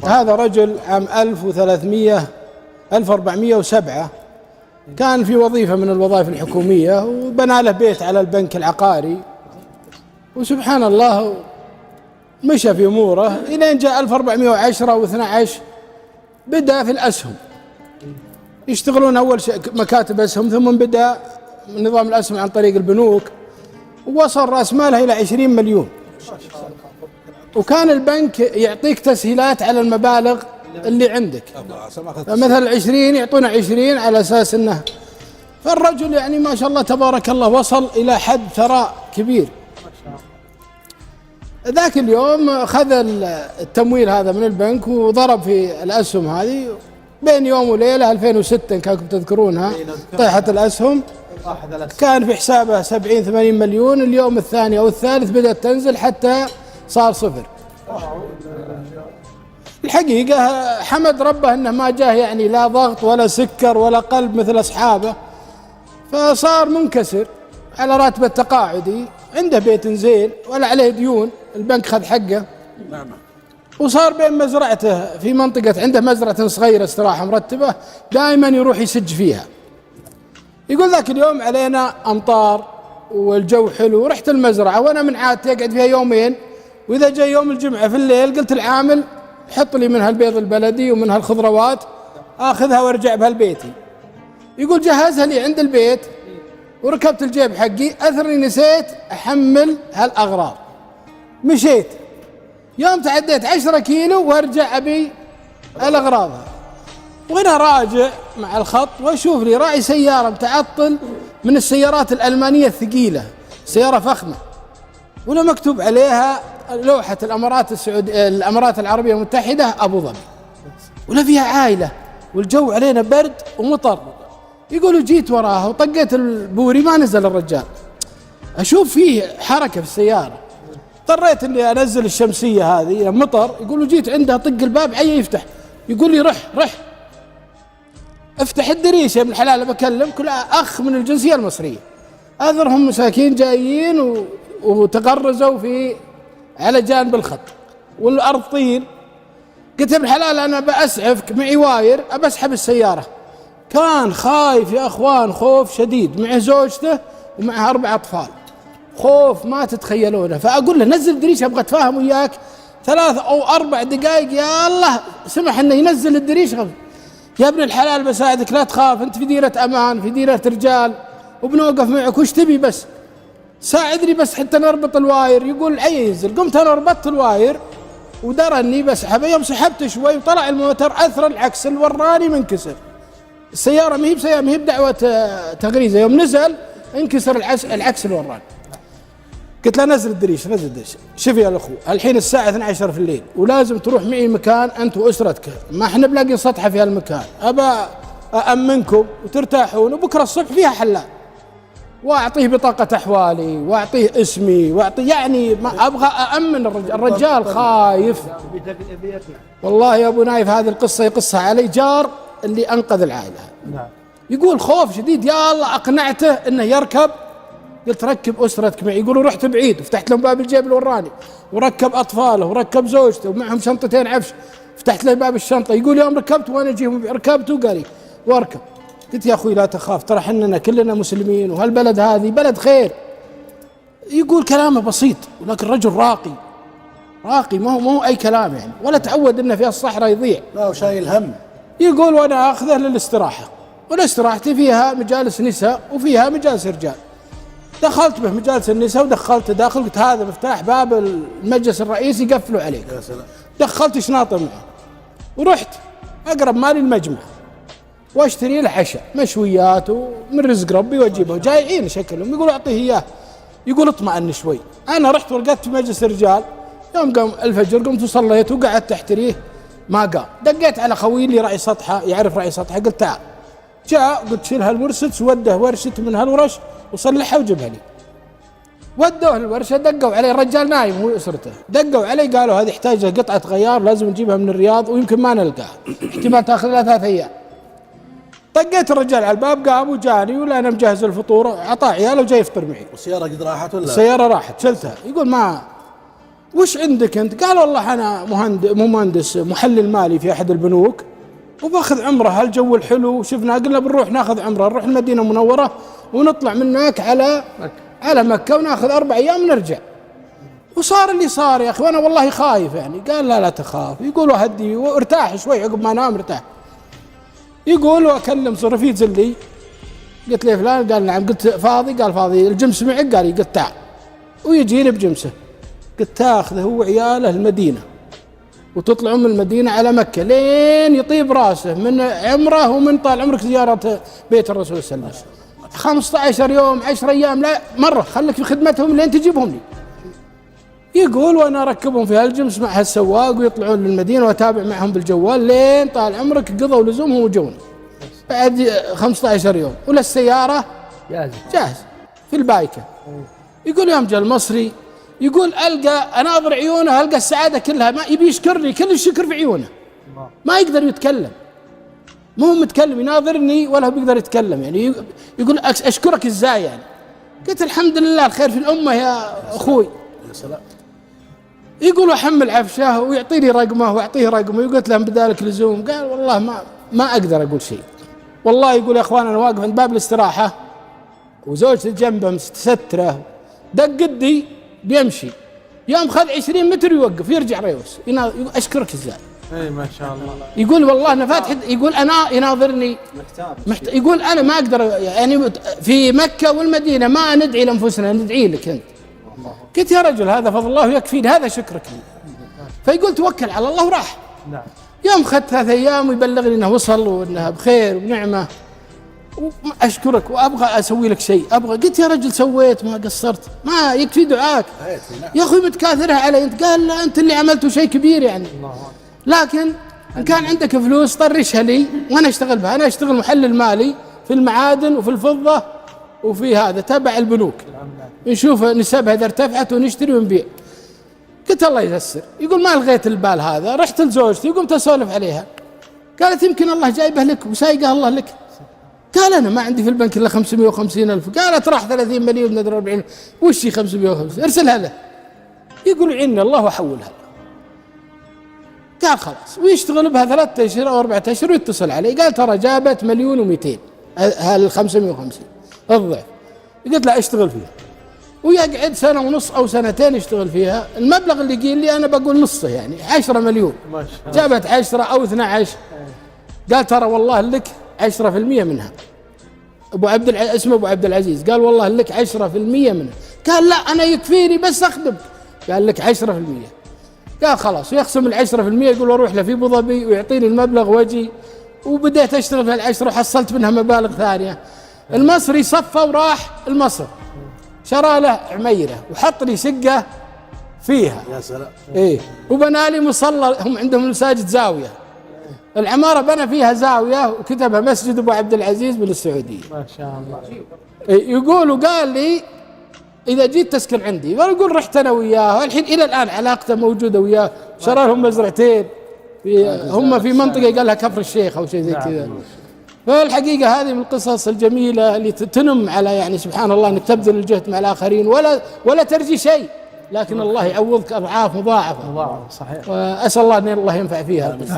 هذا رجل عام 1407 كان في وظيفة من الوظائف الحكومية، وبنى له بيت على البنك العقاري، وسبحان الله مشى في أموره إلى أن جاء 1410 و12 بدأ في الأسهم، يشتغلون أول شيء مكاتب أسهم، ثم بدأ نظام الأسهم عن طريق البنوك، ووصل رأس ماله إلى 20 مليون. وكان البنك يعطيك تسهيلات على المبالغ اللي عندك، مثلا 20 يعطونا 20 على أساس أنه، فالرجل يعني ما شاء الله تبارك الله وصل إلى حد ثراء كبير. ذاك اليوم خذ التمويل هذا من البنك وضرب في الأسهم هذه بين يوم وليلة. 2006 كانكم تذكرونها طيحة الأسهم، كان في حسابه 70-80 مليون. اليوم الثاني أو الثالث بدأت تنزل حتى صار صفر. الحقيقة حمد ربه أنه ما جاه يعني لا ضغط ولا سكر ولا قلب مثل أصحابه، فصار منكسر على راتب التقاعدي، عنده بيت زين ولا عليه ديون، البنك خذ حقه، وصار بين مزرعته في منطقة، عنده مزرعة صغيرة استراحة مرتبة دائما يروح يسج فيها. يقول ذاك اليوم علينا أمطار والجو حلو، رحت المزرعة وأنا من عادتي أقعد فيها يومين، وإذا جاء يوم الجمعة في الليل قلت العامل حط لي من هالبيض البلدي ومن هالخضروات آخذها وارجع بها لبيتي. يقول جهزها لي عند البيت وركبت الجيب حقي، أثرني نسيت أحمل هالأغراض، مشيت يوم تعديت 10 كيلو وارجع أبي الأغراض، وأنا راجع مع الخط وأشوف لي راعي سيارة متعطل من السيارات الألمانية الثقيلة، سيارة فخمة، ولا مكتوب عليها لوحة الأمارات العربية المتحدة أبو ظبي، ولا فيها عائلة، والجو علينا برد ومطر. يقولوا جيت وراها وطقيت البوري ما نزل الرجال، أشوف فيه حركة في السيارة، اضطريت اني انزل الشمسية هذه مطر. يقولوا جيت عندها طق الباب عي يفتح، يقول لي رح افتح الدريش يا ابن الحلال بكلم كل اخ من الجنسية المصرية، اذرهم مساكين جايين وتغرزوا في على جانب الخط والارض طين. قلت يا ابن الحلال انا بأسعفك معي واير ابسحب السيارة. كان خايف يا اخوان خوف شديد، معه زوجته ومعه 4 أطفال، خوف ما تتخيلونه. فأقول له نزل دريش أبغى أتفاهم وياك 3 أو 4 دقائق، يا الله سمح إنه ينزل الدريش. يا ابن الحلال بساعدك لا تخاف، أنت في ديرة أمان، في ديرة رجال، وبنوقف معك، وش تبي بس ساعدني بس حتى نربط الواير. يقول عي ينزل، قمت أنا ربطت الواير ودرى إني بسحبه. يوم سحبت شوي وطلع الموتر أثر العكس الوراني منكسر، السيارة ما هي بدعوة تغريزة، يوم نزل انكسر العكس الوراني. قلت له نزل الدريش. شوف يا الاخو الحين الساعة 12 في الليل ولازم تروح معي مكان انت واسرتك، ما احنا بلاقي سطحة في هالمكان، ابى أأمنكم وترتاحون، وبكرة الصبح فيها حلال، واعطيه بطاقة احوالي واعطيه اسمي واعطيه، يعني ما ابغى أأمن الرجال خايف. والله يا ابو نايف هذه القصة يقصها علي جار اللي انقذ العائلة، يقول خوف شديد، يا الله اقنعته انه يركب. قلت ركب أسرتك معي. يقولوا رحت بعيد وفتحت لهم باب الجيب الوراني وركب أطفاله وركب زوجته ومعهم شنطتين عفش، فتحت له باب الشنطة. يقول يوم ركبت وأنا أجيهم ركبت وقال لي واركب. قلت يا أخوي لا تخاف، ترى حنا كلنا مسلمين وهالبلد هذه بلد خير. يقول كلامه بسيط ولكن رجل راقي ما هو أي كلام يعني، ولا تعود إنه في الصحراء يضيع، لا وشايل هم. يقول وأنا أخذه للاستراحة، والاستراحتي فيها مجالس نساء وفيها مجالس رجال. دخلت به مجالس النساء ودخلت داخل، قلت هذا مفتاح باب المجلس الرئيسي قفلوا عليك. يا سلام. دخلت شناطه معه ورحت اقرب مالي المجمع واشتري له عشاء مشويات ومن رزق ربي واجيبه، جايعين شكلهم. يقول اعطيه اياه، يقول اطمئن شوي. انا رحت ورقدت في مجلس الرجال، يوم قام الفجر قمت وصليت وقعدت احتريه ما قام. دقيت على خوي اللي راعي سطحه يعرف راعي سطحه، قلت تعال. جاء قلت شيل هالورشة وده ورشة من هالورش وصلحها وجبها لي. ودوه الورشة، دقوا عليه، الرجال نايم هو اسرته، دقوا عليه قالوا هذه يحتاج قطعة غيار لازم نجيبها من الرياض ويمكن ما نلقاها، احتمال تاخذ لها 3 أيام. طقيت الرجال على الباب قام وجاني ولا انا مجهز الفطور، عطاه عياله وجاي يفطر معي. والسيارة قد راحت ولا؟ السيارة راحت شلتها. يقول ما وش عندك أنت؟ قال والله أنا مهندس محلل مالي في أحد البنوك وباخذ عمرة، هالجو الحلو شفنا، قلنا بنروح ناخذ عمرة، نروح المدينة المنورة ونطلع من هناك على مكة وناخذ 4 أيام نرجع. وصار اللي صار يا أخي، وأنا والله خايف يعني. قال لا تخاف، يقول هدي وارتاح شوي عقب ما نام ارتاح. يقول وأكلم رفيق زلي، قلت له فلان، قال نعم، قلت فاضي، قال فاضي، الجمس معك؟ قال قلت تعال، ويجيني بجمسه. قلت تاخذه هو وعياله المدينة وتطلعون من المدينة على مكة لين يطيب راسه من عمره ومن طال عمرك زيارة بيت الرسول صلى الله عليه وسلم. 15 يوم 10 أيام لا مرة، خليك في خدمتهم لين تجيبهم لي. يقول وانا اركبهم في هالجمس مع هالسواق ويطلعون للمدينة واتابع معهم بالجوال لين طال عمرك قضوا لزومهم وجوني بعد 15 يوم. ولا السيارة جاهز في البايكة. يقول يوم جاء المصري يقول ألقى أناظر عيونه، ألقى السعادة كلها، ما يبي يشكرني، كل الشكر في عيونه، ما يقدر يتكلم، مو متكلم، يناظرني ولا هو بيقدر يتكلم يعني. يقول أشكرك إزاي يعني؟ قلت الحمد لله الخير في الأمة يا أخوي. يقول أحمل عفشه ويعطيني رقمه وأعطيه رقمه، وقلت له بدالك لزوم. قال والله ما أقدر أقول شيء والله. يقول يا أخوان أنا واقف عند باب الاستراحة وزوجتي جنبه مستترة، دق قدي بيمشي، يوم خذ 20 متر يوقف يرجع ريوس. أشكرك إزاي؟ اي ما شاء الله. يقول والله أنا فاتح، يقول أنا يناظرني يقول أنا ما أقدر يعني. في مكة والمدينة ما ندعي لأنفسنا، ندعي لك أنت. قلت يا رجل هذا فضل الله يكفيني، هذا شكرك لي. فيقول توكل على الله وراح. نعم. يوم خدت 3 أيام ويبلغني أنه وصل وأنها بخير ونعمة. أشكرك وأبغى أسوي لك شيء، أبغى. قلت يا رجل سويت، ما قصرت، ما يكفي دعاك يا أخوي، متكاثرها علي أنت. قال لا أنت اللي عملته شيء كبير يعني، لكن إن كان عندك فلوس طرشها لي وأنا أشتغل بها. أنا أشتغل محلل مالي في المعادن وفي الفضة وفي هذا تبع البنوك، نشوف نسبها إذا ارتفعت ونشتري ونبيع. قلت الله ييسر. يقول ما لغيت البال هذا، رحت لزوجتي قمت أسولف عليها، قالت يمكن الله جايبه لك وسايقه الله لك. قال أنا ما عندي في البنك إلا 550,000. قالت راح 30 مليون ندر 40. وش 550؟ ارسلها له. يقول عنا الله وحولها. قال خلاص، ويشتغل بها 3 أشهر أو 4 أشهر ويتصل علي، قال ترى جابت 1,200,000 هال 550 الضعف. قلت له اشتغل فيها، ويقعد 1.5 سنة أو 2 يشتغل فيها. المبلغ اللي قيل لي أنا بقول نصه يعني 10 مليون. جابت 10 أو 12. قال ترى والله لك 10% منها. اسمه أبو عبد العزيز. قال والله لك 10% منها. قال لا أنا يكفيني بس أخدم. قال لك 10%. قال خلاص، ويقسم 10%. يقول أروح له في أبو ظبي ويعطيني المبلغ وجي. وبدأت أشتغل في 10 وحصلت منها مبالغ ثانية. المصري صفى وراح المصر، شرى له عميرة وحط لي شقة فيها. يا سلام. إيه، وبنى لي مصلى، هم عندهم مساجد زاوية، العمارة بنى فيها زاوية وكتبها مسجد أبو عبد العزيز من السعودية. ما شاء الله. إيه، يقول وقال لي إذا جيت تسكن عندي. ويقول رحت أنا وياه، الحين إلى الآن علاقته موجودة وياه. شرى لهم مزرعتين هم في منطقة قال لها كفر الشيخ أو شيء زي كذا. فالحقيقة هذه من القصص الجميلة اللي تنم على يعني سبحان الله أنك تبذل الجهد مع الآخرين ولا ترجي شيء، لكن الله يعوضك أضعاف مضاعفة. صحيح. وأسأل الله أن الله ينفع فيها. آمين.